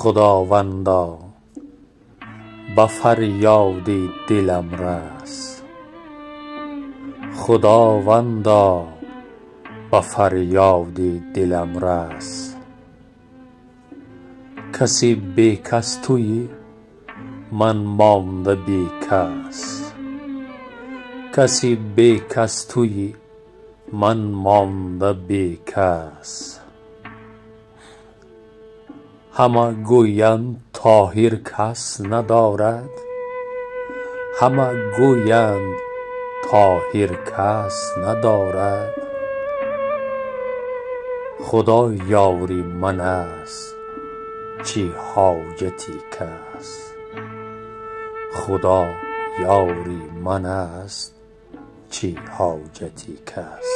خداوندا به فریاد دلم رس، خداوندا به فریاد دلم رس. کسی بی کس تویی، من مانده بی کس. کسی بی کس تویی، من مانده بی کس. همه گویند طاهر کس ندارد، همه گویند طاهر کس ندارد. خدا یار من است چه حاجتی کس. خدا یار من است چه حاجتی کس.